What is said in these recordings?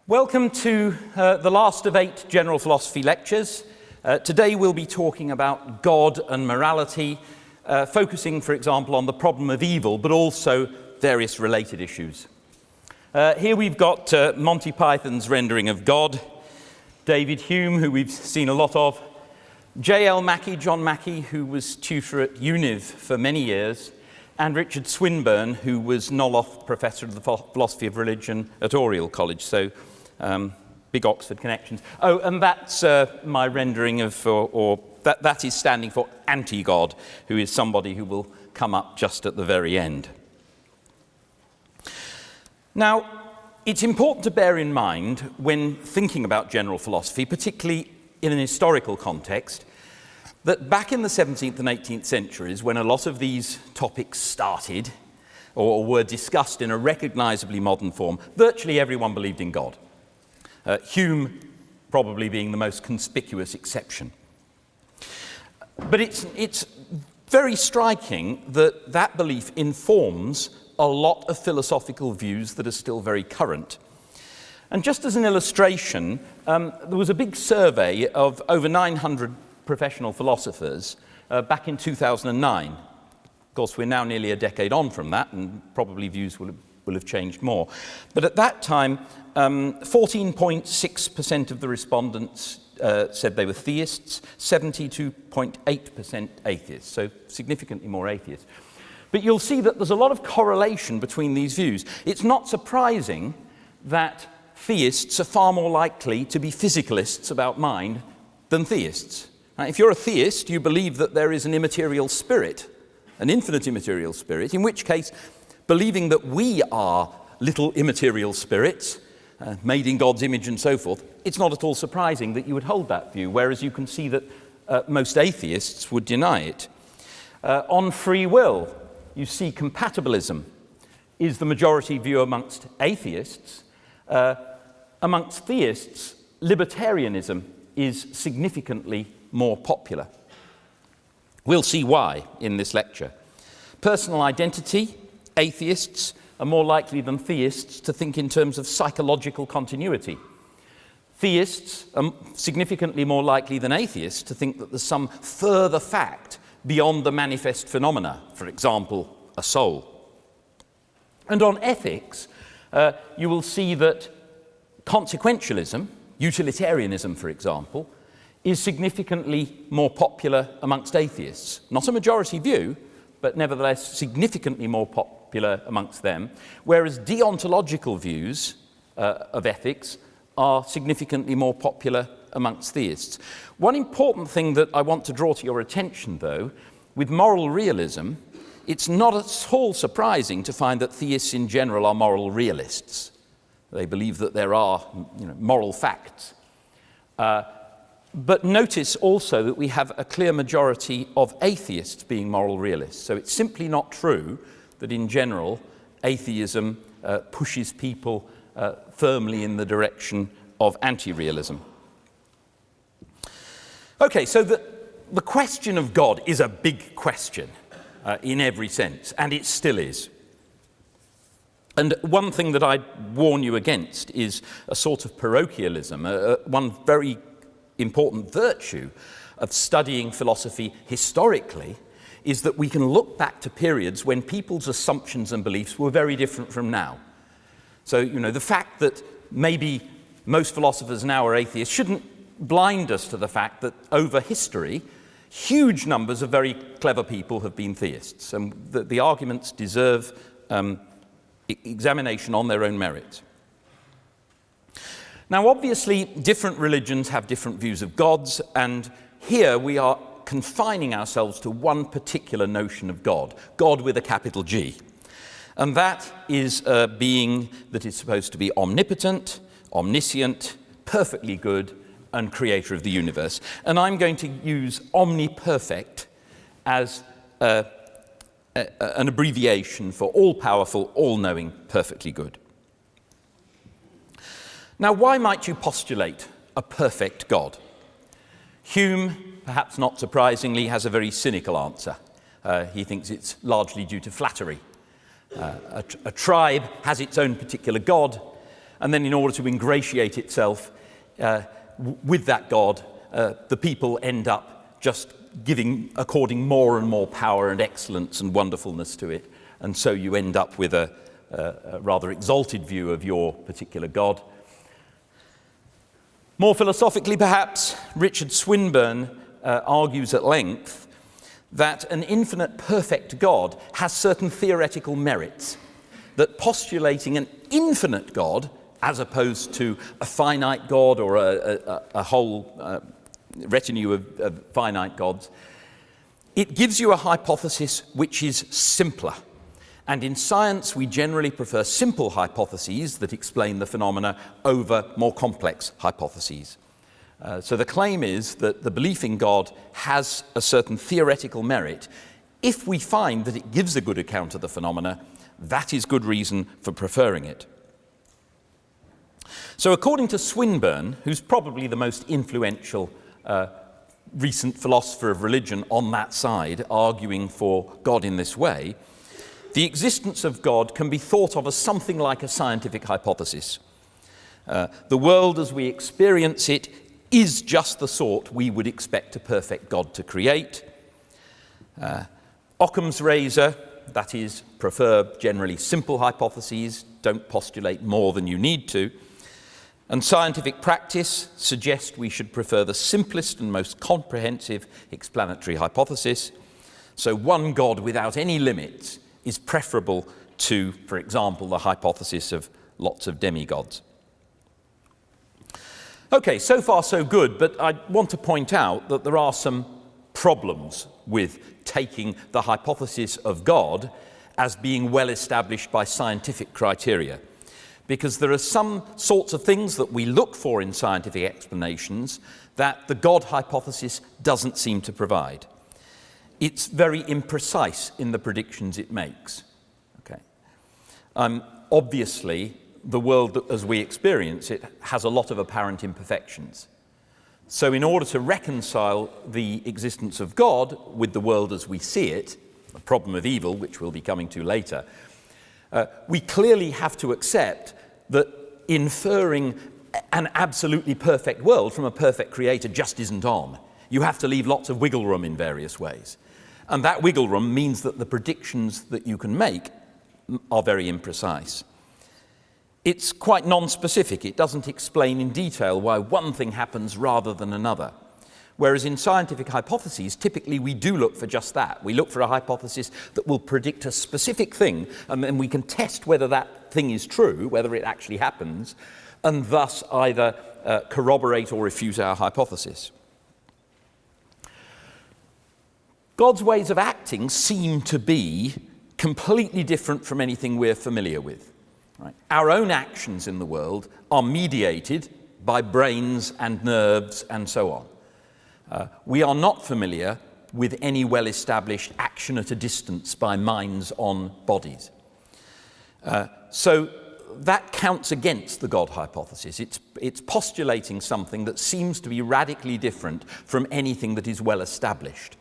Welcome to the last of 8 general philosophy lectures. Today we'll be talking about God and morality, focusing, for example, on the problem of evil, but also various related issues. Here we've got Monty Python's rendering of God, David Hume, who we've seen a lot of, J.L. Mackie, John Mackie, who was tutor at Univ for many years, and Richard Swinburne, who was Noloff Professor of the Philosophy of Religion at Oriel College, so big Oxford connections. Oh, and that's my rendering of, that is standing for anti-God, who is somebody who will come up just at the very end. Now, it's important to bear in mind when thinking about general philosophy, particularly in an historical context, that back in the 17th and 18th centuries, when a lot of these topics started or were discussed in a recognizably modern form, virtually everyone believed in God. Hume probably being the most conspicuous exception. But it's very striking that that belief informs a lot of philosophical views that are still very current. And just as an illustration, there was a big survey of over 900 professional philosophers back in 2009. Of course, we're now nearly a decade on from that, and probably views will have changed more. But at that time, 14.6% of the respondents said they were theists, 72.8% atheists, so significantly more atheists. But you'll see that there's a lot of correlation between these views. It's not surprising that theists are far more likely to be physicalists about mind than theists. Now, if you're a theist, you believe that there is an immaterial spirit, an infinite immaterial spirit, in which case believing that we are little immaterial spirits, made in God's image and so forth, it's not at all surprising that you would hold that view, whereas you can see that most atheists would deny it. On free will, you see compatibilism is the majority view amongst atheists. Amongst theists, libertarianism is significantly more popular. We'll see why in this lecture. Personal identity, atheists are more likely than theists to think in terms of psychological continuity. Theists are significantly more likely than atheists to think that there's some further fact beyond the manifest phenomena, for example, a soul. And on ethics, you will see that consequentialism, utilitarianism, for example, is significantly more popular amongst atheists. Not a majority view, but nevertheless significantly more popular amongst them, whereas deontological views of ethics are significantly more popular amongst theists. One important thing that I want to draw to your attention, though, with moral realism, it's not at all surprising to find that theists in general are moral realists. They believe that there are moral facts. But notice also that we have a clear majority of atheists being moral realists. So it's simply not true that in general atheism pushes people firmly in the direction of anti-realism. Okay, so the question of God is a big question in every sense, and it still is. And one thing that I warn you against is a sort of parochialism, one very important virtue of studying philosophy historically is that we can look back to periods when people's assumptions and beliefs were very different from now. So, the fact that maybe most philosophers now are atheists shouldn't blind us to the fact that over history, huge numbers of very clever people have been theists, and the arguments deserve examination on their own merit. Now, obviously, different religions have different views of gods, and here we are confining ourselves to one particular notion of God, God with a capital G. And that is a being that is supposed to be omnipotent, omniscient, perfectly good, and creator of the universe. And I'm going to use omniperfect as an abbreviation for all-powerful, all-knowing, perfectly good. Now, why might you postulate a perfect God? Hume, perhaps not surprisingly, has a very cynical answer. He thinks it's largely due to flattery. A tribe has its own particular God, and then in order to ingratiate itself with that God, the people end up just according more and more power and excellence and wonderfulness to it. And so you end up with a rather exalted view of your particular God. More philosophically, perhaps, Richard Swinburne argues at length that an infinite perfect God has certain theoretical merits, that postulating an infinite God, as opposed to a finite God or a whole retinue of finite gods, it gives you a hypothesis which is simpler. And in science, we generally prefer simple hypotheses that explain the phenomena over more complex hypotheses. So the claim is that the belief in God has a certain theoretical merit. If we find that it gives a good account of the phenomena, that is good reason for preferring it. So according to Swinburne, who's probably the most influential recent philosopher of religion on that side, arguing for God in this way, the existence of God can be thought of as something like a scientific hypothesis. The world as we experience it is just the sort we would expect a perfect God to create. Occam's razor, that is, prefer generally simple hypotheses, don't postulate more than you need to. And scientific practice suggests we should prefer the simplest and most comprehensive explanatory hypothesis. So one God without any limits is preferable to, for example, the hypothesis of lots of demigods. Okay, so far so good, but I want to point out that there are some problems with taking the hypothesis of God as being well established by scientific criteria, because there are some sorts of things that we look for in scientific explanations that the God hypothesis doesn't seem to provide. It's very imprecise in the predictions it makes. Okay. Obviously, the world as we experience it has a lot of apparent imperfections. So in order to reconcile the existence of God with the world as we see it, the problem of evil, which we'll be coming to later, we clearly have to accept that inferring an absolutely perfect world from a perfect creator just isn't on. You have to leave lots of wiggle room in various ways. And that wiggle room means that the predictions that you can make are very imprecise. It's quite non-specific. It doesn't explain in detail why one thing happens rather than another. Whereas in scientific hypotheses, typically we do look for just that. We look for a hypothesis that will predict a specific thing, and then we can test whether that thing is true, whether it actually happens, and thus either corroborate or refute our hypothesis. God's ways of acting seem to be completely different from anything we're familiar with. Right? Our own actions in the world are mediated by brains and nerves and so on. We are not familiar with any well-established action at a distance by minds on bodies. So that counts against the God hypothesis. It's postulating something that seems to be radically different from anything that is well established.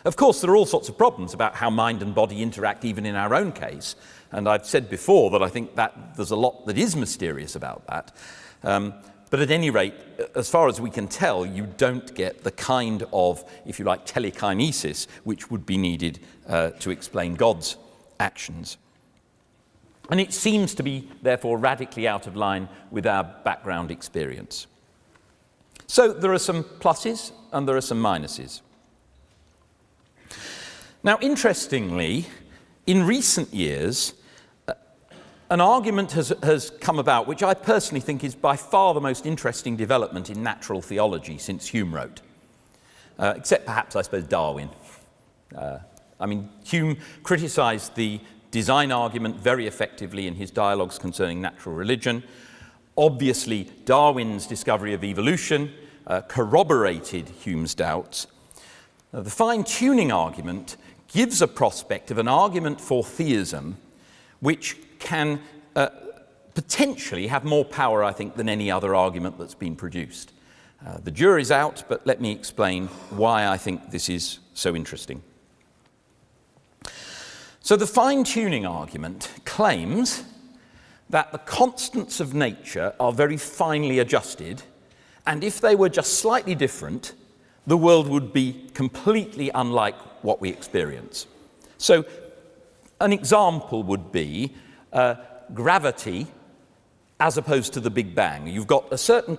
Of course, there are all sorts of problems about how mind and body interact even in our own case. And I've said before that I think that there's a lot that is mysterious about that. But at any rate, as far as we can tell, you don't get the kind of, if you like, telekinesis which would be needed to explain God's actions. And it seems to be, therefore, radically out of line with our background experience. So there are some pluses and there are some minuses. Now, interestingly, in recent years, an argument has come about, which I personally think is by far the most interesting development in natural theology since Hume wrote, except perhaps, I suppose, Darwin. Hume criticised the design argument very effectively in his dialogues concerning natural religion. Obviously, Darwin's discovery of evolution corroborated Hume's doubts. Now, the fine-tuning argument gives a prospect of an argument for theism which can potentially have more power, I think, than any other argument that's been produced. The jury's out, but let me explain why I think this is so interesting. So the fine-tuning argument claims that the constants of nature are very finely adjusted, and if they were just slightly different, the world would be completely unlike what we experience. So an example would be gravity as opposed to the Big Bang. You've got a certain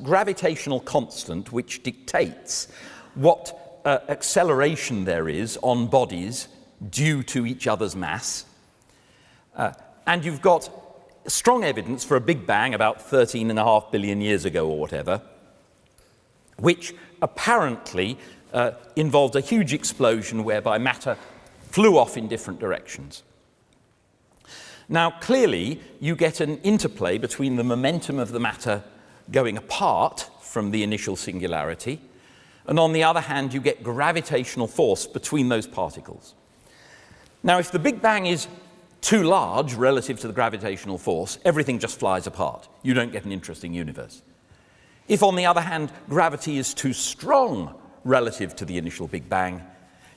gravitational constant which dictates what acceleration there is on bodies due to each other's mass. And you've got strong evidence for a Big Bang about 13.5 billion years ago or whatever, which apparently involved a huge explosion whereby matter flew off in different directions. Now, clearly, you get an interplay between the momentum of the matter going apart from the initial singularity, and on the other hand, you get gravitational force between those particles. Now, if the Big Bang is too large relative to the gravitational force, everything just flies apart. You don't get an interesting universe. If, on the other hand, gravity is too strong relative to the initial Big Bang,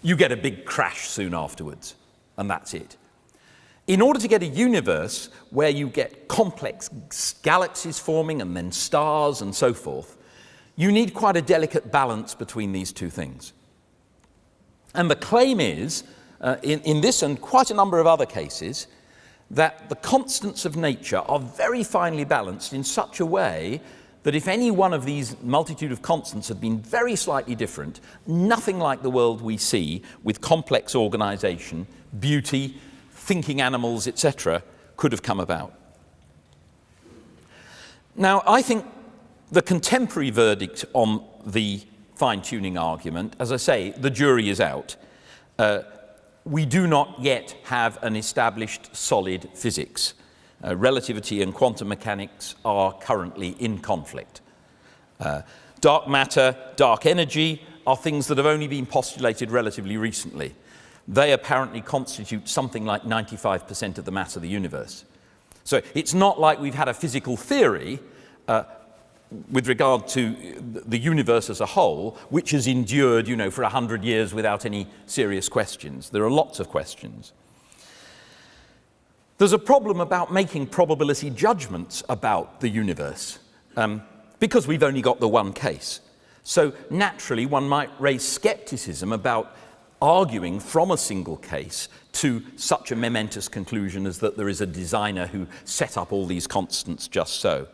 you get a big crash soon afterwards, and that's it. In order to get a universe where you get complex galaxies forming and then stars and so forth, you need quite a delicate balance between these two things. And the claim is, in this and quite a number of other cases, that the constants of nature are very finely balanced in such a way that if any one of these multitude of constants had been very slightly different, nothing like the world we see with complex organization, beauty, thinking animals, etc., could have come about. Now, I think the contemporary verdict on the fine-tuning argument, as I say, the jury is out. We do not yet have an established solid physics. Relativity and quantum mechanics are currently in conflict. Dark matter, dark energy are things that have only been postulated relatively recently. They apparently constitute something like 95% of the mass of the universe. So it's not like we've had a physical theory with regard to the universe as a whole, which has endured, for 100 years without any serious questions. There are lots of questions. There's a problem about making probability judgments about the universe, because we've only got the one case. So naturally, one might raise skepticism about arguing from a single case to such a momentous conclusion as that there is a designer who set up all these constants just so.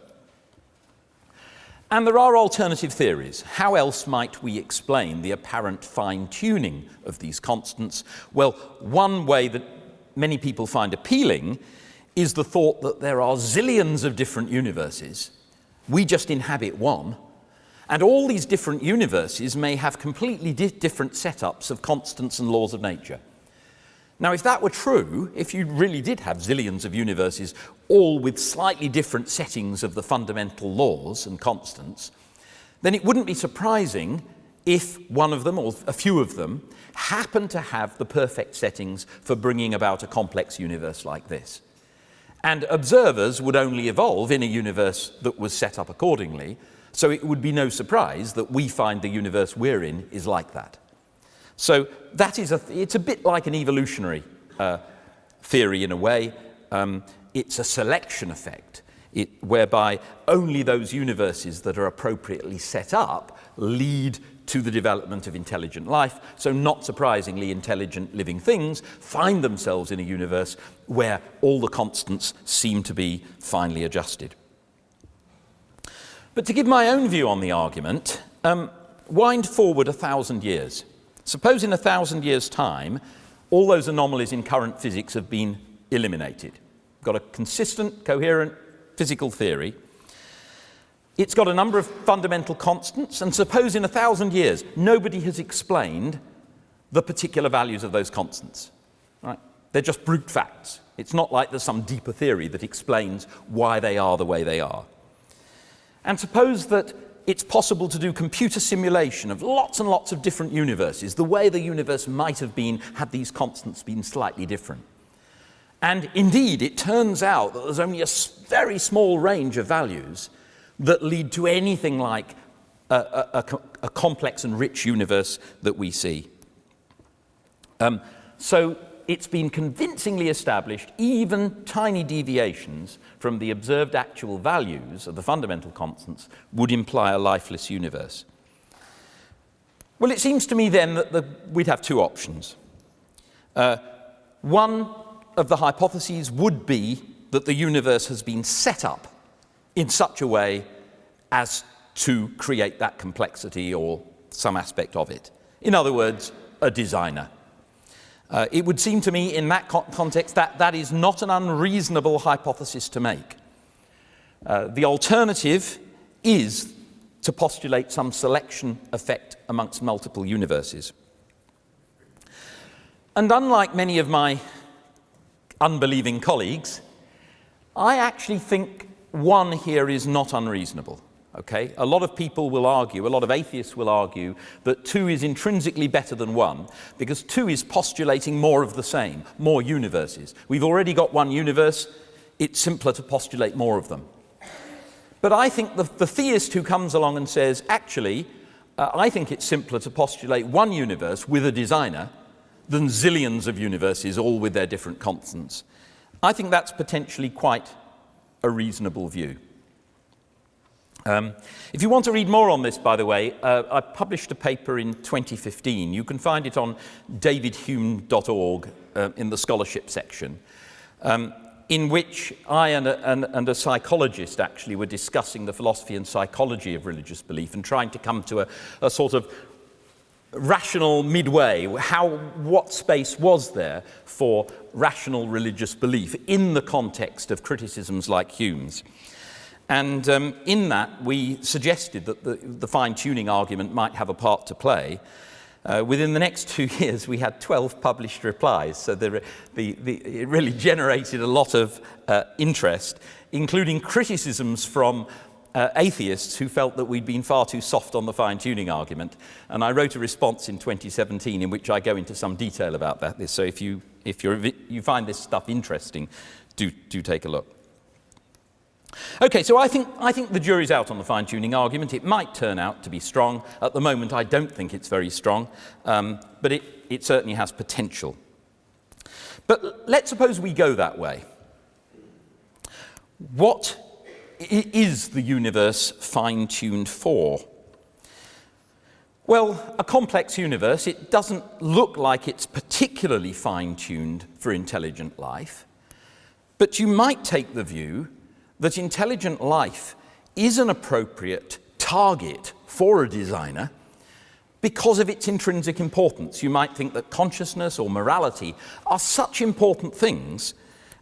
And there are alternative theories. How else might we explain the apparent fine-tuning of these constants? Well, one way that many people find appealing is the thought that there are zillions of different universes. We just inhabit one. And all these different universes may have completely different setups of constants and laws of nature. Now, if that were true, if you really did have zillions of universes, all with slightly different settings of the fundamental laws and constants, then it wouldn't be surprising if one of them, or a few of them, happened to have the perfect settings for bringing about a complex universe like this. And observers would only evolve in a universe that was set up accordingly, so it would be no surprise that we find the universe we're in is like that. So that is it's a bit like an evolutionary theory in a way. It's a selection effect, whereby only those universes that are appropriately set up lead to the development of intelligent life. So not surprisingly, intelligent living things find themselves in a universe where all the constants seem to be finely adjusted. But to give my own view on the argument, wind forward 1,000 years. Suppose in 1,000 years' time, all those anomalies in current physics have been eliminated. Got a consistent, coherent physical theory. It's got a number of fundamental constants, and suppose in 1,000 years, nobody has explained the particular values of those constants. Right? They're just brute facts. It's not like there's some deeper theory that explains why they are the way they are. And suppose that it's possible to do computer simulation of lots and lots of different universes, the way the universe might have been had these constants been slightly different. And indeed, it turns out that there's only a very small range of values that lead to anything like a complex and rich universe that we see. So it's been convincingly established even tiny deviations from the observed actual values of the fundamental constants would imply a lifeless universe. Well, it seems to me then that we'd have two options. One of the hypotheses would be that the universe has been set up in such a way as to create that complexity or some aspect of it. In other words, a designer. It would seem to me in that context that that is not an unreasonable hypothesis to make. The alternative is to postulate some selection effect amongst multiple universes. And unlike many of my unbelieving colleagues, I actually think one here is not unreasonable. Okay? A lot of people will argue, a lot of atheists will argue, that two is intrinsically better than one, because two is postulating more of the same, more universes. We've already got one universe, it's simpler to postulate more of them. But I think the theist who comes along and says, actually, I think it's simpler to postulate one universe with a designer than zillions of universes, all with their different constants. I think that's potentially quite a reasonable view. If you want to read more on this, by the way, I published a paper in 2015. You can find it on davidhume.org in the scholarship section, in which I and a psychologist actually were discussing the philosophy and psychology of religious belief and trying to come to a sort of rational midway. What space was there for rational religious belief in the context of criticisms like Hume's? And in that, we suggested that the fine-tuning argument might have a part to play. Within the next 2 years, we had 12 published replies, so it really generated a lot of interest, including criticisms from atheists who felt that we'd been far too soft on the fine-tuning argument. And I wrote a response in 2017 in which I go into some detail about that. So if you find this stuff interesting, do take a look. Okay, so I think the jury's out on the fine-tuning argument. It might turn out to be strong. At the moment, I don't think it's very strong, but it certainly has potential. But let's suppose we go that way. What is the universe fine-tuned for? Well, a complex universe, it doesn't look like it's particularly fine-tuned for intelligent life, but you might take the view that intelligent life is an appropriate target for a designer because of its intrinsic importance. You might think that consciousness or morality are such important things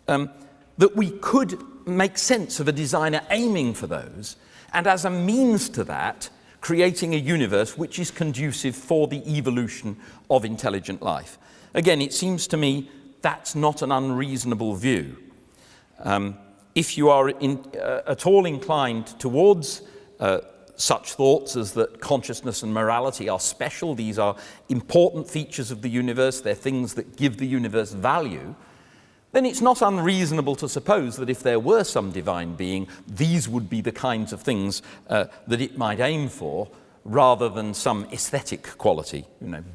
that we could make sense of a designer aiming for those, and as a means to that, creating a universe which is conducive for the evolution of intelligent life. Again, it seems to me that's not an unreasonable view. If you are at all inclined towards such thoughts as that consciousness and morality are special, these are important features of the universe, they're things that give the universe value, then it's not unreasonable to suppose that if there were some divine being, these would be the kinds of things that it might aim for, rather than some aesthetic quality,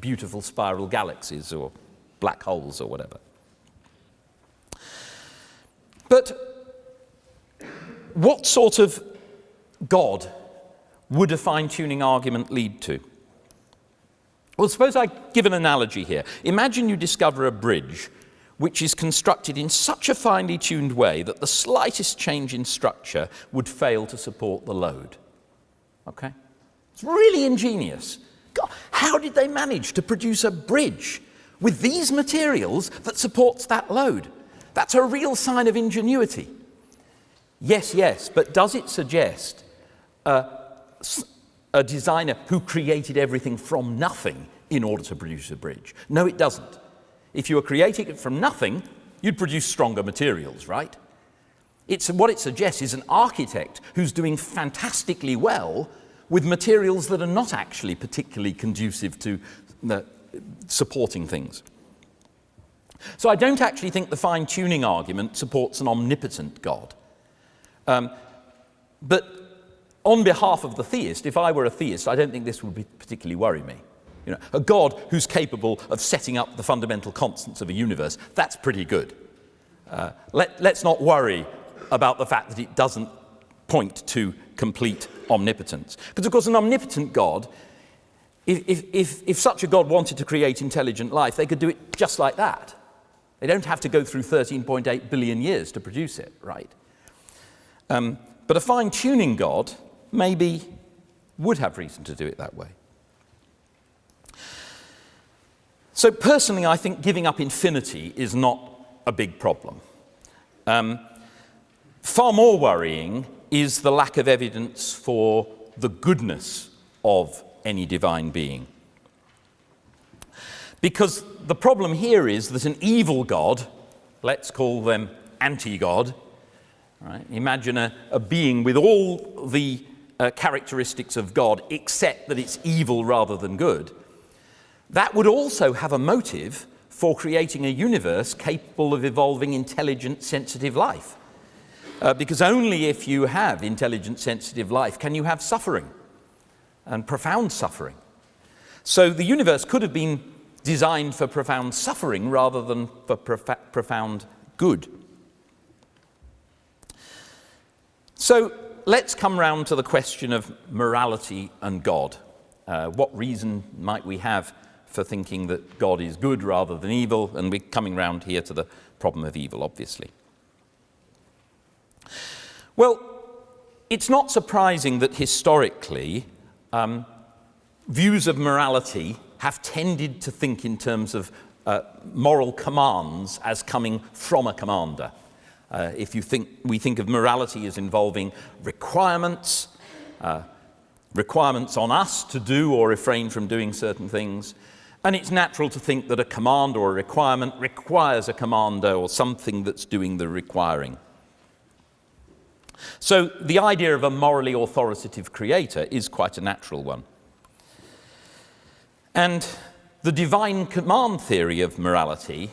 beautiful spiral galaxies or black holes or whatever. But what sort of God would a fine-tuning argument lead to? Well, suppose I give an analogy here. Imagine you discover a bridge which is constructed in such a finely tuned way that the slightest change in structure would fail to support the load. Okay? It's really ingenious. God, how did they manage to produce a bridge with these materials that supports that load? That's a real sign of ingenuity. Yes, but does it suggest a designer who created everything from nothing in order to produce a bridge? No, it doesn't. If you were creating it from nothing, you'd produce stronger materials, right? What it suggests is an architect who's doing fantastically well with materials that are not actually particularly conducive to supporting things. So I don't actually think the fine-tuning argument supports an omnipotent God. But on behalf of the theist, if I were a theist, I don't think this would particularly worry me. A God who's capable of setting up the fundamental constants of a universe, that's pretty good. Let's not worry about the fact that it doesn't point to complete omnipotence. Because, of course, an omnipotent God, if such a God wanted to create intelligent life, they could do it just like that. They don't have to go through 13.8 billion years to produce it, right? But a fine-tuning God maybe would have reason to do it that way. So personally, I think giving up infinity is not a big problem. Far more worrying is the lack of evidence for the goodness of any divine being. Because the problem here is that an evil God, let's call them anti-God, right? Imagine a being with all the characteristics of God, except that it's evil rather than good. That would also have a motive for creating a universe capable of evolving intelligent, sensitive life. Because only if you have intelligent, sensitive life can you have suffering, and profound suffering. So the universe could have been designed for profound suffering rather than for profound good. So let's come round to the question of morality and God. What reason might we have for thinking that God is good rather than evil? And we're coming round here to the problem of evil, obviously. Well, it's not surprising that historically views of morality have tended to think in terms of moral commands as coming from a commander. We think of morality as involving requirements on us to do or refrain from doing certain things. And it's natural to think that a command or a requirement requires a commander or something that's doing the requiring. So the idea of a morally authoritative creator is quite a natural one. And the divine command theory of morality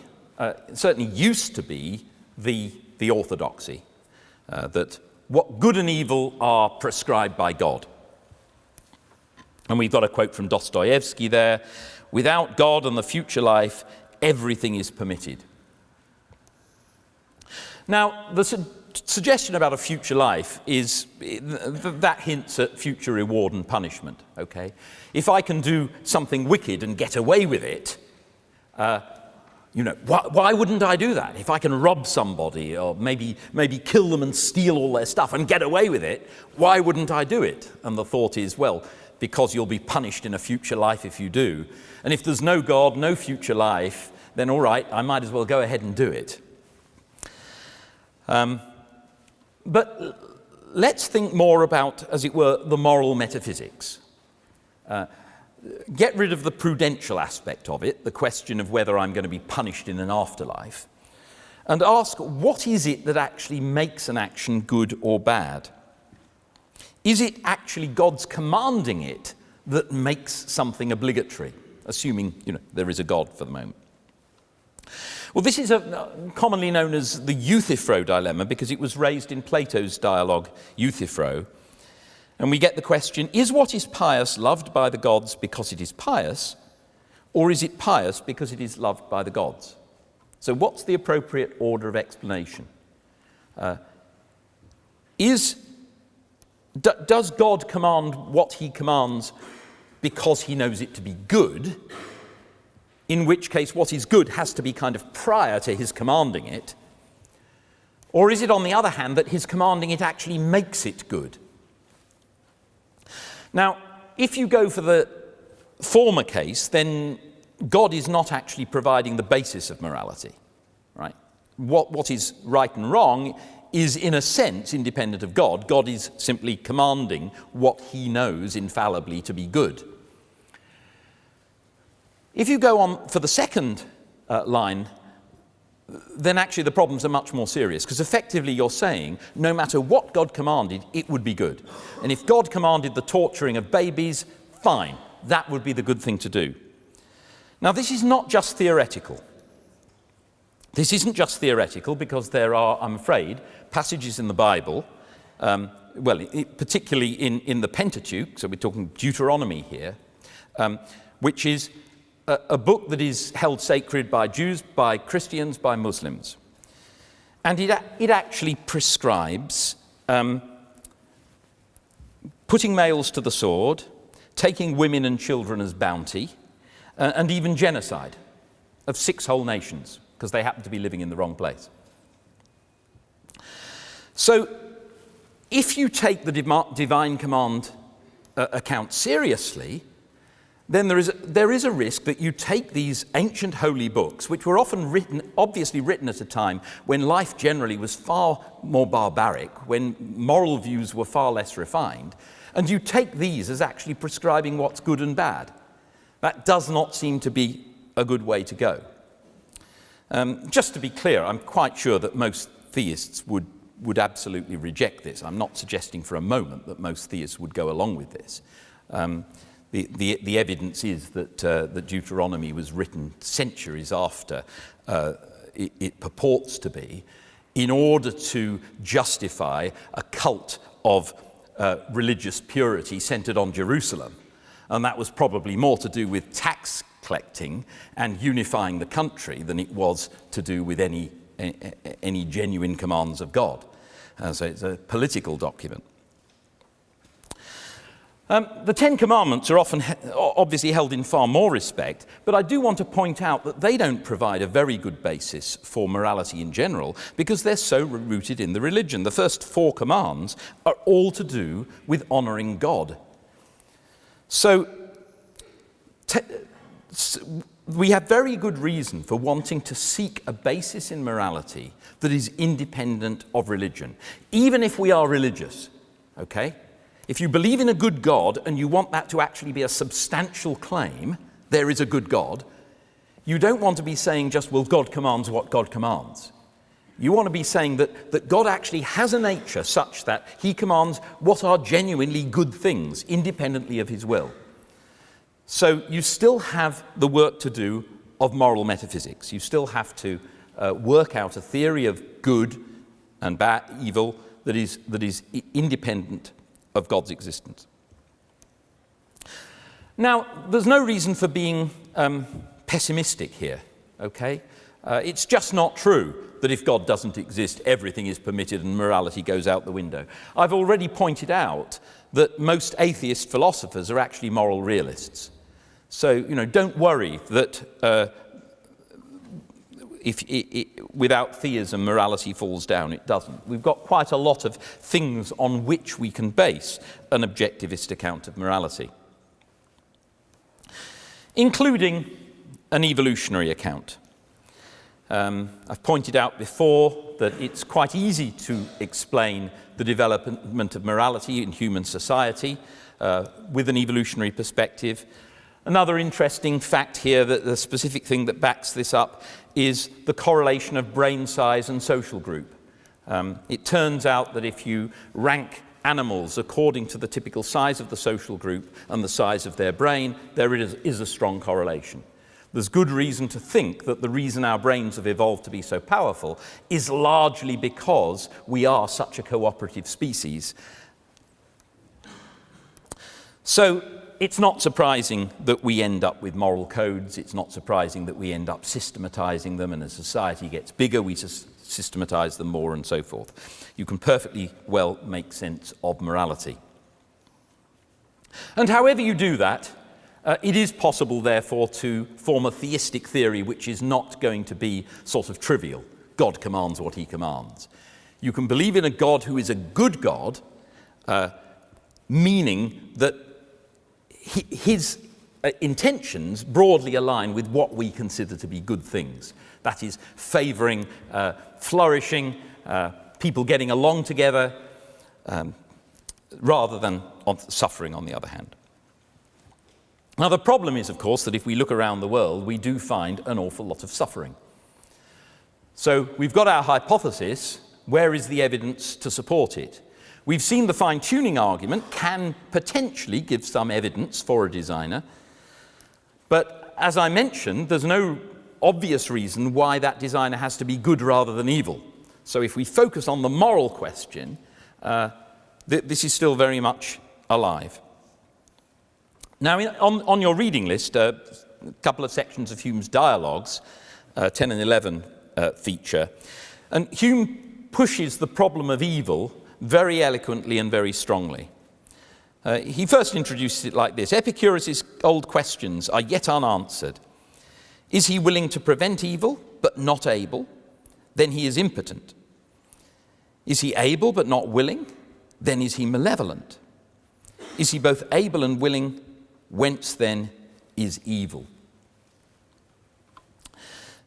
certainly used to be the orthodoxy, that what good and evil are prescribed by God. And we've got a quote from Dostoevsky there: "Without God and the future life, everything is permitted." Now, the suggestion about a future life is that hints at future reward and punishment. Okay, if I can do something wicked and get away with it, why wouldn't I do that? If I can rob somebody or maybe kill them and steal all their stuff and get away with it, why wouldn't I do it? And the thought is, well, because you'll be punished in a future life if you do. And if there's no God, no future life, then all right, I might as well go ahead and do it. But let's think more about, as it were, the moral metaphysics. Get rid of the prudential aspect of it, the question of whether I'm going to be punished in an afterlife, and ask, what is it that actually makes an action good or bad? Is it actually God's commanding it that makes something obligatory, assuming there is a God for the moment? Well, this is commonly known as the Euthyphro Dilemma because it was raised in Plato's dialogue Euthyphro. And we get the question, is what is pious loved by the gods because it is pious, or is it pious because it is loved by the gods? So what's the appropriate order of explanation? Does God command what he commands because he knows it to be good, in which case what is good has to be kind of prior to his commanding it? Or is it, on the other hand, that his commanding it actually makes it good? Now, if you go for the former case, then God is not actually providing the basis of morality, right? What is right and wrong is, in a sense, independent of God. God is simply commanding what he knows infallibly to be good. If you go on for the second line, then actually the problems are much more serious, because effectively you're saying no matter what God commanded, it would be good. And if God commanded the torturing of babies, fine, that would be the good thing to do. Now, this is not just theoretical. This isn't just theoretical, because there are, I'm afraid, passages in the Bible, particularly in the Pentateuch, so we're talking Deuteronomy here, which is a book that is held sacred by Jews, by Christians, by Muslims. And it actually prescribes putting males to the sword, taking women and children as bounty, and even genocide of 6 whole nations, because they happen to be living in the wrong place. So, if you take the divine command account seriously, then there is a risk that you take these ancient holy books, which were often obviously written at a time when life generally was far more barbaric, when moral views were far less refined, and you take these as actually prescribing what's good and bad. That does not seem to be a good way to go. Just to be clear, I'm quite sure that most theists would absolutely reject this. I'm not suggesting for a moment that most theists would go along with this. The evidence is that Deuteronomy was written centuries after it purports to be, in order to justify a cult of religious purity centered on Jerusalem. And that was probably more to do with tax collecting and unifying the country than it was to do with any genuine commands of God. So it's a political document. The Ten Commandments are often obviously held in far more respect, but I do want to point out that they don't provide a very good basis for morality in general, because they're so rooted in the religion. The first 4 commands are all to do with honouring God. So we have very good reason for wanting to seek a basis in morality that is independent of religion, even if we are religious, okay? If you believe in a good God and you want that to actually be a substantial claim, there is a good God, you don't want to be saying just, well, God commands what God commands. You want to be saying that God actually has a nature such that he commands what are genuinely good things, independently of his will. So you still have the work to do of moral metaphysics. You still have to work out a theory of good and bad, evil, that is independent of God's existence. Now, there's no reason for being pessimistic here, okay? It's just not true that if God doesn't exist, everything is permitted and morality goes out the window. I've already pointed out that most atheist philosophers are actually moral realists. So, don't worry that without theism, morality falls down. It doesn't. We've got quite a lot of things on which we can base an objectivist account of morality, including an evolutionary account. I've pointed out before that it's quite easy to explain the development of morality in human society with an evolutionary perspective. Another interesting fact here, that the specific thing that backs this up, is the correlation of brain size and social group. It turns out that if you rank animals according to the typical size of the social group and the size of their brain, there is a strong correlation. There's good reason to think that the reason our brains have evolved to be so powerful is largely because we are such a cooperative species. So it's not surprising that we end up with moral codes. It's not surprising that we end up systematizing them, and as society gets bigger, we systematize them more and so forth. You can perfectly well make sense of morality. And however you do that, it is possible, therefore, to form a theistic theory which is not going to be sort of trivial. God commands what he commands. You can believe in a God who is a good God, meaning that his intentions broadly align with what we consider to be good things. That is, favouring flourishing, people getting along together, rather than suffering on the other hand. Now, the problem is, of course, that if we look around the world, we do find an awful lot of suffering. So we've got our hypothesis. Where is the evidence to support it? We've seen the fine-tuning argument can potentially give some evidence for a designer. But as I mentioned, there's no obvious reason why that designer has to be good rather than evil. So if we focus on the moral question, this is still very much alive. Now, on your reading list, a couple of sections of Hume's dialogues, 10 and 11 feature. And Hume pushes the problem of evil very eloquently and very strongly. He first introduces it like this: Epicurus' old questions are yet unanswered. Is he willing to prevent evil, but not able? Then he is impotent. Is he able, but not willing? Then is he malevolent. Is he both able and willing? Whence then is evil?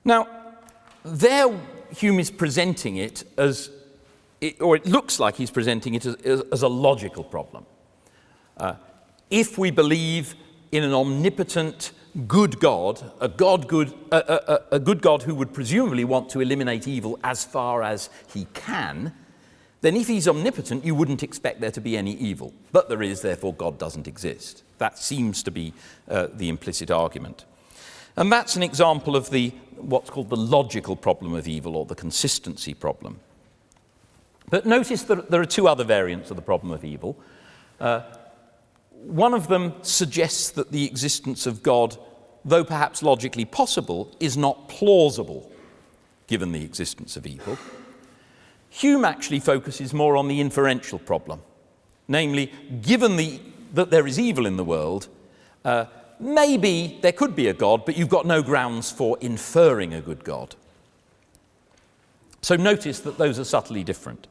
Now, there Hume is presenting it as, or it looks like he's presenting it as a logical problem. If we believe in an omnipotent, good God, a good God who would presumably want to eliminate evil as far as he can, then if he's omnipotent, you wouldn't expect there to be any evil. But there is, therefore God doesn't exist. That seems to be the implicit argument. And that's an example of what's called the logical problem of evil, or the consistency problem. But notice that there are two other variants of the problem of evil. One of them suggests that the existence of God, though perhaps logically possible, is not plausible, given the existence of evil. Hume actually focuses more on the inferential problem. Namely, given that there is evil in the world, maybe there could be a God, but you've got no grounds for inferring a good God. So notice that those are subtly different.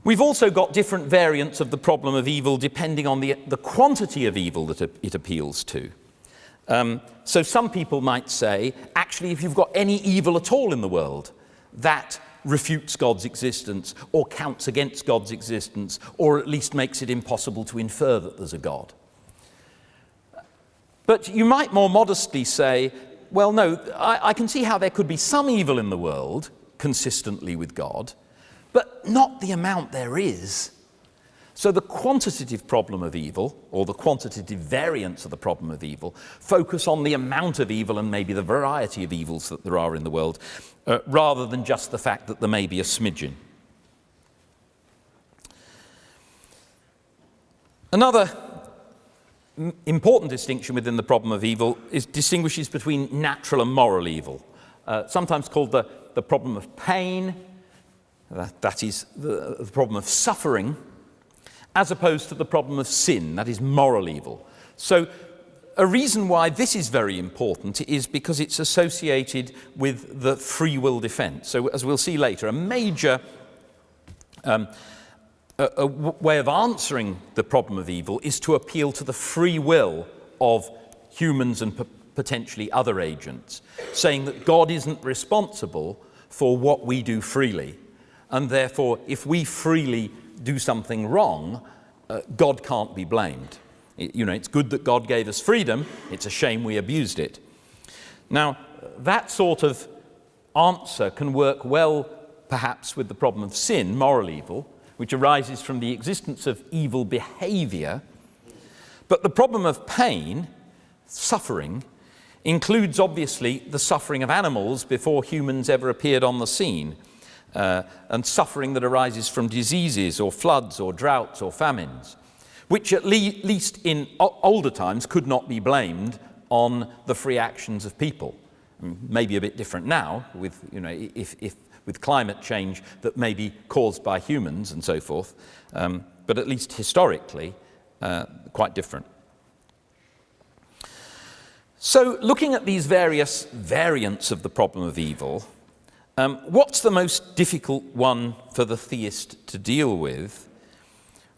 We've also got different variants of the problem of evil depending on the quantity of evil that it appeals to. So some people might say, actually, if you've got any evil at all in the world, that refutes God's existence, or counts against God's existence, or at least makes it impossible to infer that there's a God. But you might more modestly say, well, no, I can see how there could be some evil in the world consistently with God, but not the amount there is. So the quantitative problem of evil, or the quantitative variants of the problem of evil, focus on the amount of evil and maybe the variety of evils that there are in the world, rather than just the fact that there may be a smidgen. Another important distinction within the problem of evil distinguishes between natural and moral evil, sometimes called the problem of pain, that is the problem of suffering, as opposed to the problem of sin, that is moral evil. So a reason why this is very important is because it's associated with the free will defense. So as we'll see later, a major way of answering the problem of evil is to appeal to the free will of humans and potentially other agents, saying that God isn't responsible for what we do freely. And therefore, if we freely do something wrong, God can't be blamed. It's good that God gave us freedom. It's a shame we abused it. Now, that sort of answer can work well, perhaps, with the problem of sin, moral evil, which arises from the existence of evil behavior. But the problem of pain, suffering, includes, obviously, the suffering of animals before humans ever appeared on the scene. And suffering that arises from diseases or floods or droughts or famines, which at least in older times could not be blamed on the free actions of people. Maybe a bit different now with, if with climate change that may be caused by humans and so forth, but at least historically quite different. So looking at these various variants of the problem of evil, what's the most difficult one for the theist to deal with?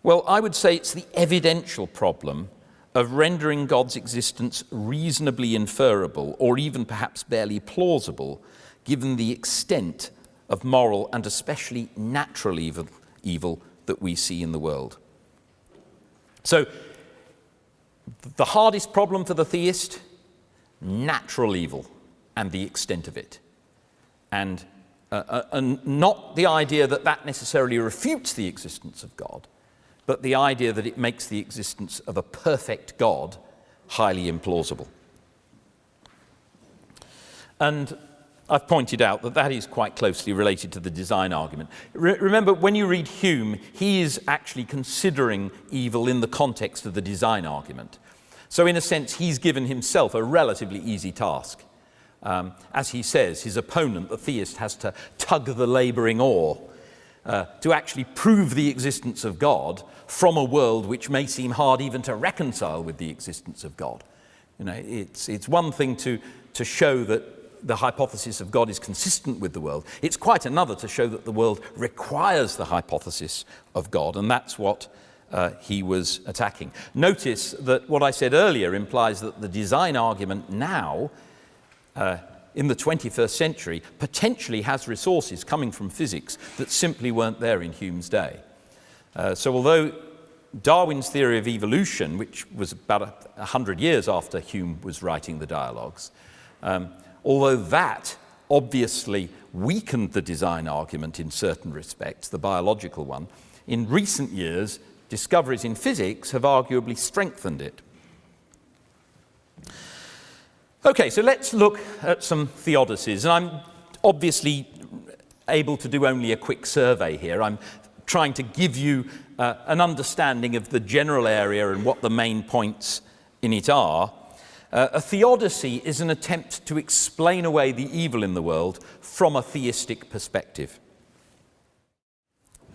Well, I would say it's the evidential problem of rendering God's existence reasonably inferable, or even perhaps barely plausible, given the extent of moral and especially natural evil that we see in the world. So, the hardest problem for the theist, natural evil and the extent of it. And not the idea that necessarily refutes the existence of God, but the idea that it makes the existence of a perfect God highly implausible. And I've pointed out that that is quite closely related to the design argument. Remember, when you read Hume, he is actually considering evil in the context of the design argument. So in a sense, he's given himself a relatively easy task. As he says, his opponent, the theist, has to tug the labouring oar to actually prove the existence of God from a world which may seem hard even to reconcile with the existence of God. You know, it's one thing to show that the hypothesis of God is consistent with the world. It's quite another to show that the world requires the hypothesis of God, and that's what he was attacking. Notice that what I said earlier implies that the design argument now, in the 21st century, potentially has resources coming from physics that simply weren't there in Hume's day. So although Darwin's theory of evolution, which was about 100 years after Hume was writing the dialogues, although that obviously weakened the design argument in certain respects, the biological one, in recent years, discoveries in physics have arguably strengthened it. Okay, so let's look at some Theodicies. And I'm obviously able to do only a quick survey here. I'm trying to give you an understanding of the general area and what the main points in it are. A theodicy is an attempt to explain away the evil in the world from a theistic perspective.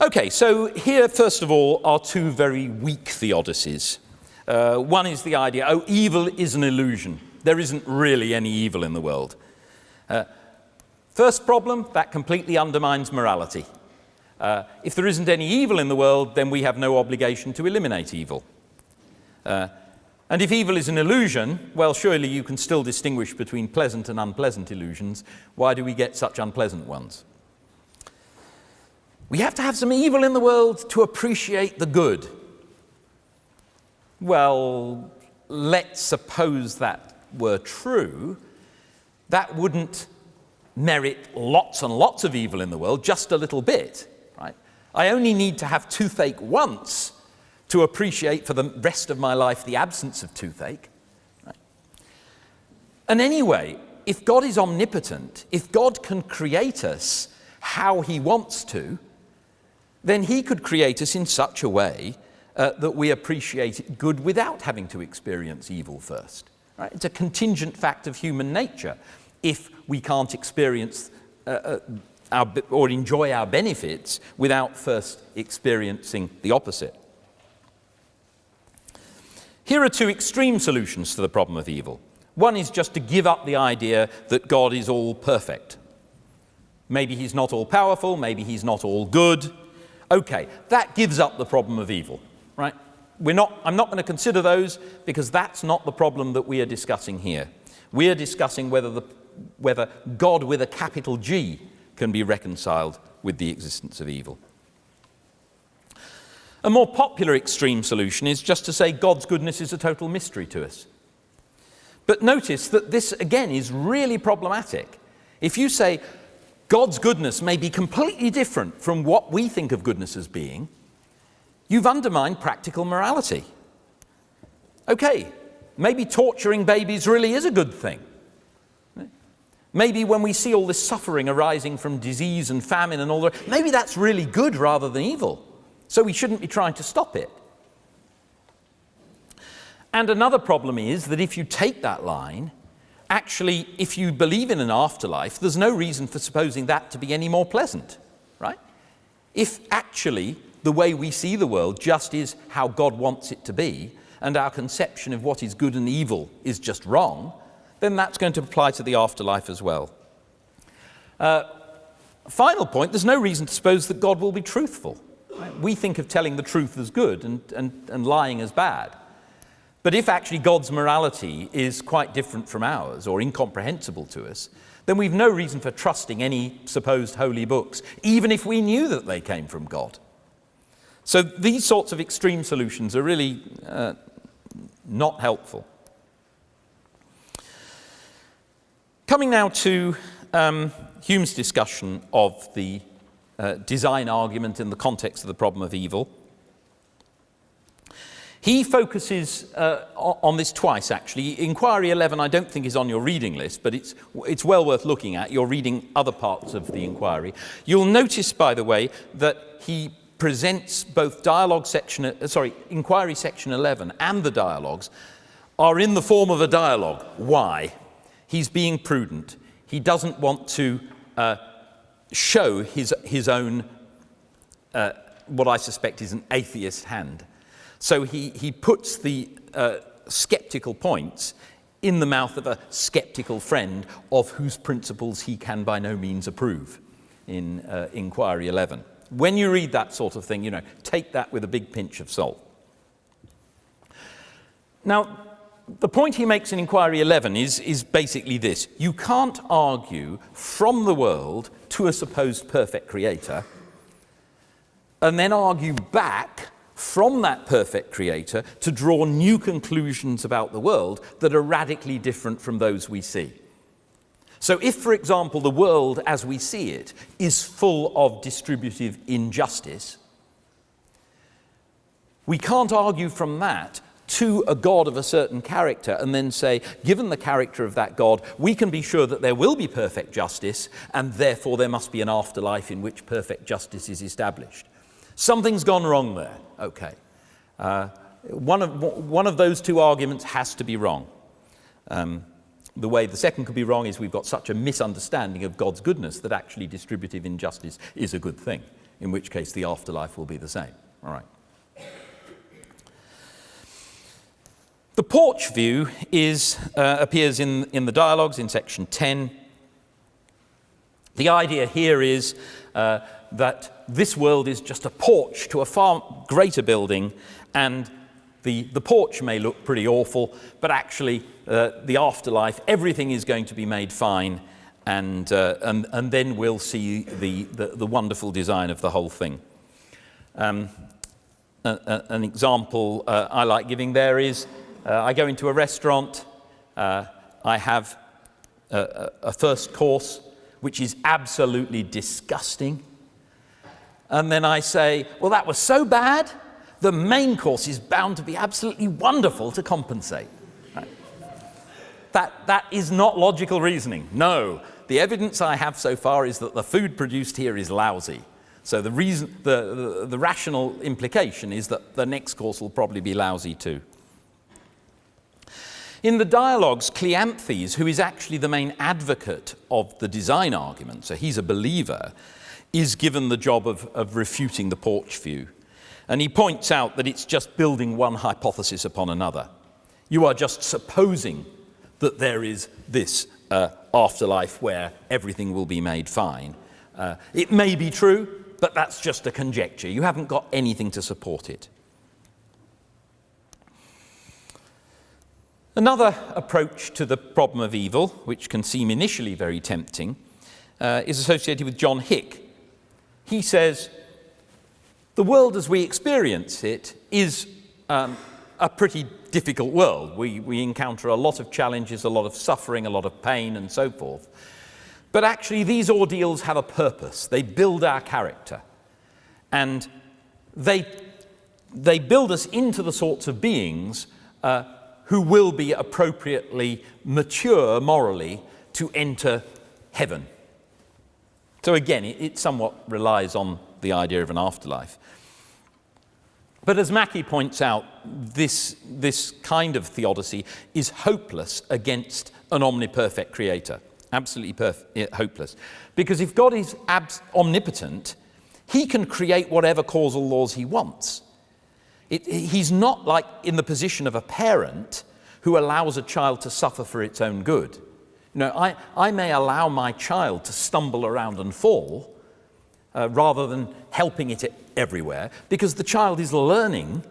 Okay, so here, first of all, are two very weak theodicies. One is the idea, oh, evil is an illusion. There isn't really any evil in the world. First problem, that completely undermines morality. If there isn't any evil in the world, then we have no obligation to eliminate evil. And if evil is an illusion, well, surely you can still distinguish between pleasant and unpleasant illusions. Why do we get such unpleasant ones? We have to have some evil in the world to appreciate the good. Well, let's suppose that were true. That wouldn't merit lots and lots of evil in the world, just a little bit, right? I only need to have toothache once to appreciate for the rest of my life the absence of toothache. Right? And anyway, if God is omnipotent, if God can create us how he wants to, then he could create us in such a way that we appreciate good without having to experience evil first. Right? It's a contingent fact of human nature. If we can't experience or enjoy our benefits without first experiencing the opposite. Here are two extreme solutions to the problem of evil. One is just to give up the idea that God is all perfect. Maybe he's not all powerful, maybe he's not all good. Okay, that gives up the problem of evil, right? I'm not going to consider those because that's not the problem that we are discussing here. We are discussing whether God with a capital G can be reconciled with the existence of evil. A more popular extreme solution is just to say God's goodness is a total mystery to us. But notice that this, again, is really problematic. If you say God's goodness may be completely different from what we think of goodness as being, you've undermined practical morality. Okay, maybe torturing babies really is a good thing. Maybe when we see all this suffering arising from disease and famine and all that, maybe that's really good rather than evil. So we shouldn't be trying to stop it. And another problem is that if you take that line, actually, if you believe in an afterlife, there's no reason for supposing that to be any more pleasant, right? If actually the way we see the world just is how God wants it to be, and our conception of what is good and evil is just wrong, then that's going to apply to the afterlife as well. Final point, there's no reason to suppose that God will be truthful. Right? We think of telling the truth as good and lying as bad. But if actually God's morality is quite different from ours or incomprehensible to us, then we've no reason for trusting any supposed holy books, even if we knew that they came from God. So these sorts of extreme solutions are really not helpful. Coming now to Hume's discussion of the design argument in the context of the problem of evil. He focuses on this twice, actually. Inquiry 11 I don't think is on your reading list, but it's well worth looking at. You're reading other parts of the inquiry. You'll notice, by the way, that he presents both inquiry section 11 and the dialogues are in the form of a dialogue. Why? He's being prudent. He doesn't want to show his own, what I suspect is an atheist hand. So he puts the skeptical points in the mouth of a skeptical friend of whose principles he can by no means approve in Inquiry 11. When you read that sort of thing, take that with a big pinch of salt. Now, the point he makes in Inquiry 11 is basically this. You can't argue from the world to a supposed perfect creator and then argue back from that perfect creator to draw new conclusions about the world that are radically different from those we see. So if, for example, the world as we see it is full of distributive injustice, we can't argue from that to a God of a certain character and then say, given the character of that God, we can be sure that there will be perfect justice, and therefore there must be an afterlife in which perfect justice is established. Something's gone wrong there. Okay. One of those two arguments has to be wrong. The way the second could be wrong is we've got such a misunderstanding of God's goodness that actually distributive injustice is a good thing, in which case the afterlife will be the same. All right. The Porch View appears in the dialogues in section 10. The idea here is that this world is just a porch to a far greater building, and the porch may look pretty awful, but actually the afterlife, everything is going to be made fine, and then we'll see the wonderful design of the whole thing. An example I like giving there is I go into a restaurant, I have a first course which is absolutely disgusting, and then I say, well, that was so bad, the main course is bound to be absolutely wonderful to compensate. Right? That is not logical reasoning. No, the evidence I have so far is that the food produced here is lousy. So the rational implication is that the next course will probably be lousy too. In the dialogues, Cleanthes, who is actually the main advocate of the design argument, so he's a believer, is given the job of refuting the Porch View. And he points out that it's just building one hypothesis upon another. You are just supposing that there is this afterlife where everything will be made fine. It may be true, but that's just a conjecture. You haven't got anything to support it. Another approach to the problem of evil, which can seem initially very tempting, is associated with John Hick. He says, the world as we experience it is a pretty difficult world. We encounter a lot of challenges, a lot of suffering, a lot of pain, and so forth. But actually, these ordeals have a purpose. They build our character. And they build us into the sorts of beings who will be appropriately mature morally to enter heaven. So again, it somewhat relies on the idea of an afterlife. But as Mackie points out, this kind of theodicy is hopeless against an omniperfect creator. Absolutely hopeless. Because if God is omnipotent, he can create whatever causal laws he wants. He's not like in the position of a parent who allows a child to suffer for its own good. I may allow my child to stumble around and fall rather than helping it everywhere, because the child is learning,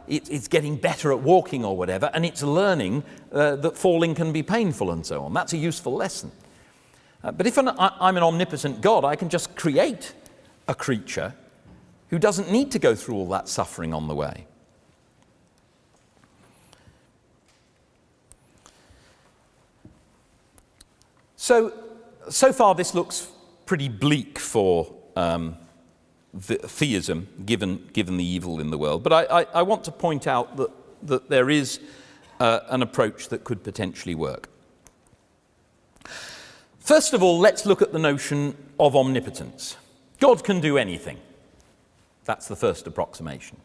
it's getting better at walking or whatever, and it's learning that falling can be painful and so on. That's a useful lesson. But if I'm an omnipotent God, I can just create a creature who doesn't need to go through all that suffering on the way. So far this looks pretty bleak for theism, given the evil in the world. But I want to point out that there is an approach that could potentially work. First of all, let's look at the notion of omnipotence. God can do anything. That's the first approximation.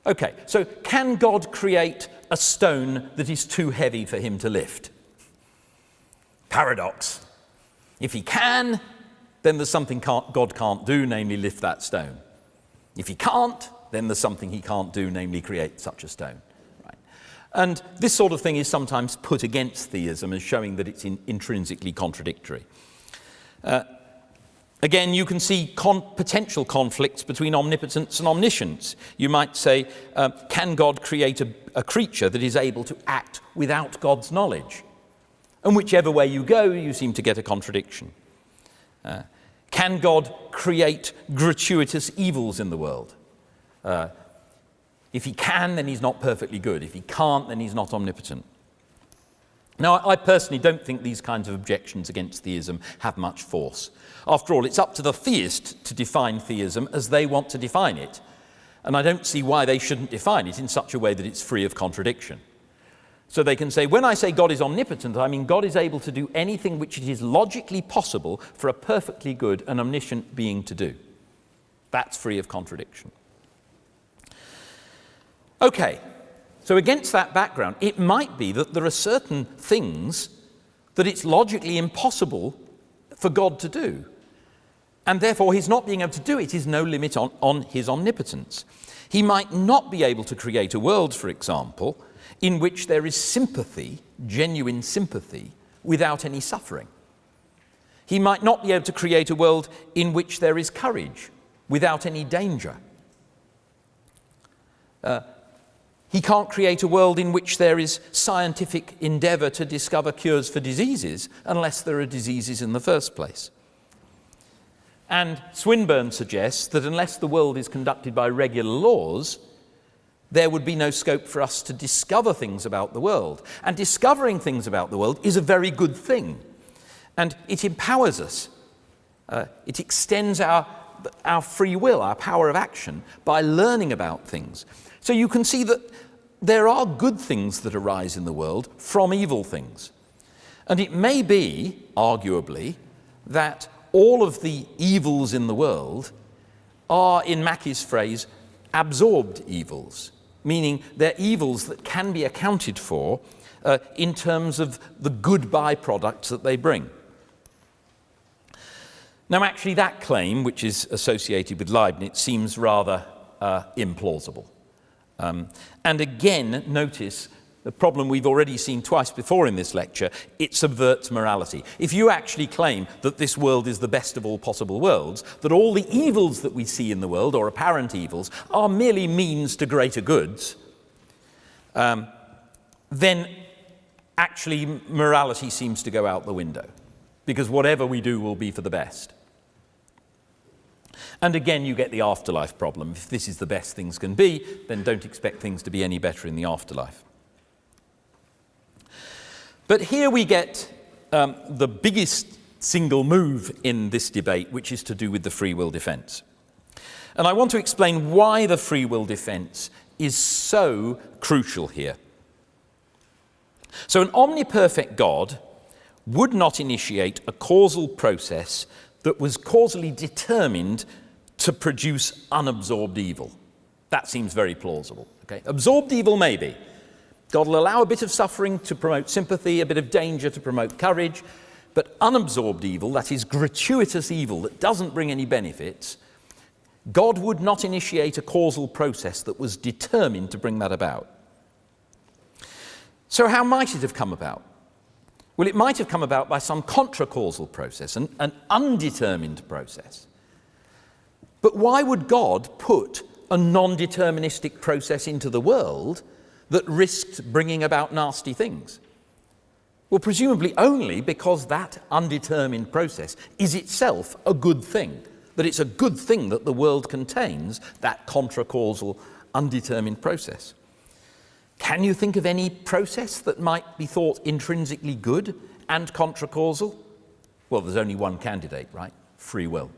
Okay, so can God create a stone that is too heavy for him to lift? Paradox. If he can, then there's something God can't do, namely lift that stone. If he can't, then there's something he can't do, namely create such a stone. Right? And this sort of thing is sometimes put against theism as showing that it's intrinsically contradictory. Again, you can see potential conflicts between omnipotence and omniscience. You might say, can God create a creature that is able to act without God's knowledge? And whichever way you go, you seem to get a contradiction. Can God create gratuitous evils in the world? If he can, then he's not perfectly good. If he can't, then he's not omnipotent. Now, I personally don't think these kinds of objections against theism have much force. After all, it's up to the theist to define theism as they want to define it. And I don't see why they shouldn't define it in such a way that it's free of contradiction. So they can say, when I say God is omnipotent, I mean God is able to do anything which it is logically possible for a perfectly good and omniscient being to do. That's free of contradiction. Okay. So against that background, it might be that there are certain things that it's logically impossible for God to do. And therefore, his not being able to do it is no limit on his omnipotence. He might not be able to create a world, for example, in which there is sympathy, genuine sympathy, without any suffering. He might not be able to create a world in which there is courage, without any danger. He can't create a world in which there is scientific endeavour to discover cures for diseases unless there are diseases in the first place. And Swinburne suggests that unless the world is conducted by regular laws, there would be no scope for us to discover things about the world. And discovering things about the world is a very good thing. And it empowers us. It extends our free will, our power of action, by learning about things. So you can see that there are good things that arise in the world from evil things. And it may be, arguably, that all of the evils in the world are, in Mackie's phrase, absorbed evils, meaning they're evils that can be accounted for in terms of the good byproducts that they bring. Now, actually, that claim, which is associated with Leibniz, seems rather implausible. And again, notice the problem we've already seen twice before in this lecture: it subverts morality. If you actually claim that this world is the best of all possible worlds, that all the evils that we see in the world, or apparent evils, are merely means to greater goods, then actually morality seems to go out the window, because whatever we do will be for the best. And again, you get the afterlife problem. If this is the best things can be, then don't expect things to be any better in the afterlife. But here we get the biggest single move in this debate, which is to do with the free will defense. And I want to explain why the free will defense is so crucial here. So an omniperfect God would not initiate a causal process that was causally determined to produce unabsorbed evil. That seems very plausible. Okay? Absorbed evil, maybe. God will allow a bit of suffering to promote sympathy, a bit of danger to promote courage, but unabsorbed evil, that is gratuitous evil that doesn't bring any benefits, God would not initiate a causal process that was determined to bring that about. So how might it have come about? Well, it might have come about by some contra-causal process, an undetermined process. But why would God put a non-deterministic process into the world that risked bringing about nasty things? Well, presumably only because that undetermined process is itself a good thing, that it's a good thing that the world contains that contra-causal, undetermined process. Can you think of any process that might be thought intrinsically good and contra-causal? Well, there's only one candidate, right? Free will.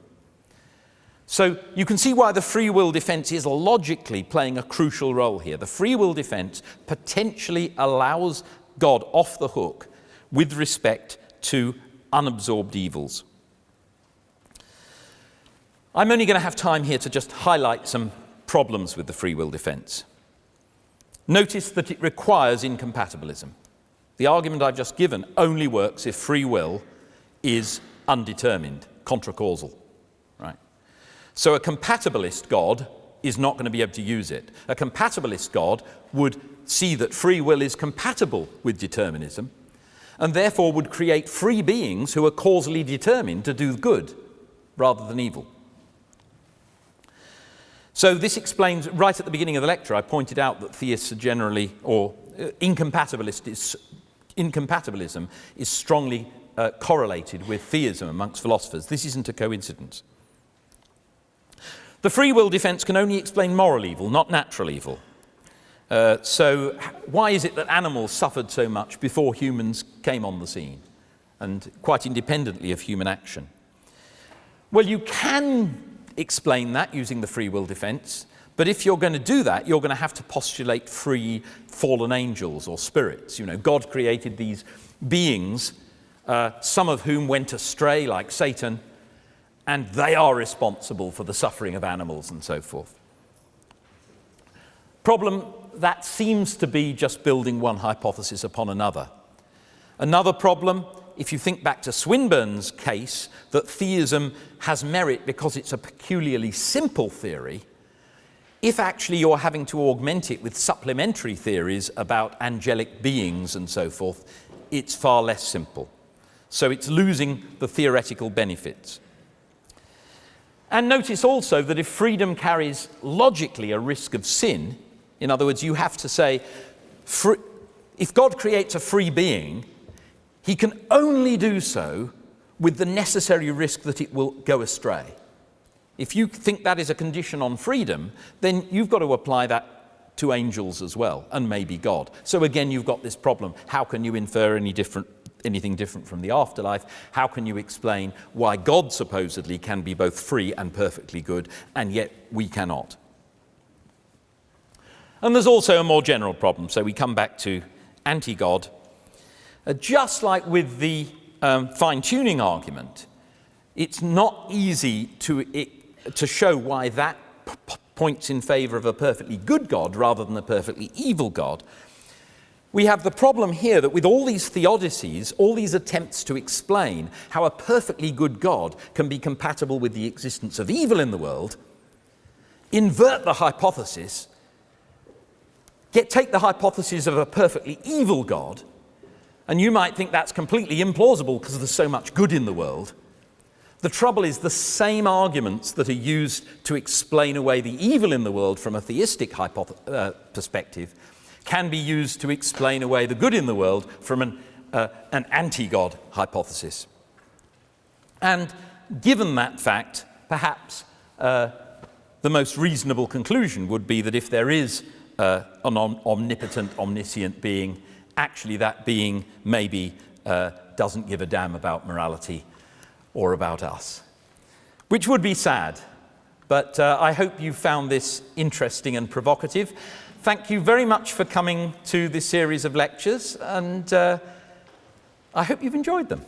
So you can see why the free will defense is logically playing a crucial role here. The free will defense potentially allows God off the hook with respect to unabsorbed evils. I'm only going to have time here to just highlight some problems with the free will defense. Notice that it requires incompatibilism. The argument I've just given only works if free will is undetermined, contracausal, right? So a compatibilist God is not going to be able to use it. A compatibilist God would see that free will is compatible with determinism and therefore would create free beings who are causally determined to do good rather than evil. So this explains, right at the beginning of the lecture, I pointed out that theists are generally, or incompatibilism is strongly correlated with theism amongst philosophers. This isn't a coincidence. The free will defense can only explain moral evil, not natural evil. So why is it that animals suffered so much before humans came on the scene, and quite independently of human action? Well, you can explain that using the free will defense, but if you're going to do that, you're going to have to postulate free fallen angels or spirits. You know, God created these beings, some of whom went astray, like Satan, and they are responsible for the suffering of animals and so forth. Problem, that seems to be just building one hypothesis upon another. Another problem, if you think back to Swinburne's case, that theism has merit because it's a peculiarly simple theory, if actually you're having to augment it with supplementary theories about angelic beings and so forth, it's far less simple. So it's losing the theoretical benefits. And notice also that if freedom carries logically a risk of sin, in other words, you have to say, if God creates a free being, he can only do so with the necessary risk that it will go astray. If you think that is a condition on freedom, then you've got to apply that to angels as well, and maybe God. So again, you've got this problem. How can you infer anything different from the afterlife? How can you explain why God supposedly can be both free and perfectly good, and yet we cannot? And there's also a more general problem. So we come back to anti-God. Just like with the fine-tuning argument, it's not easy to show why that points in favor of a perfectly good God rather than a perfectly evil God. We have the problem here that with all these Theodicies, all these attempts to explain how a perfectly good God can be compatible with the existence of evil in the world, invert the hypothesis, take the hypothesis of a perfectly evil God, and you might think that's completely implausible because there's so much good in the world. The trouble is the same arguments that are used to explain away the evil in the world from a theistic perspective can be used to explain away the good in the world from an anti-God hypothesis. And given that fact, perhaps the most reasonable conclusion would be that if there is an omnipotent, omniscient being, actually that being maybe doesn't give a damn about morality or about us, which would be sad. But I hope you found this interesting and provocative. Thank you very much for coming to this series of lectures, and I hope you've enjoyed them.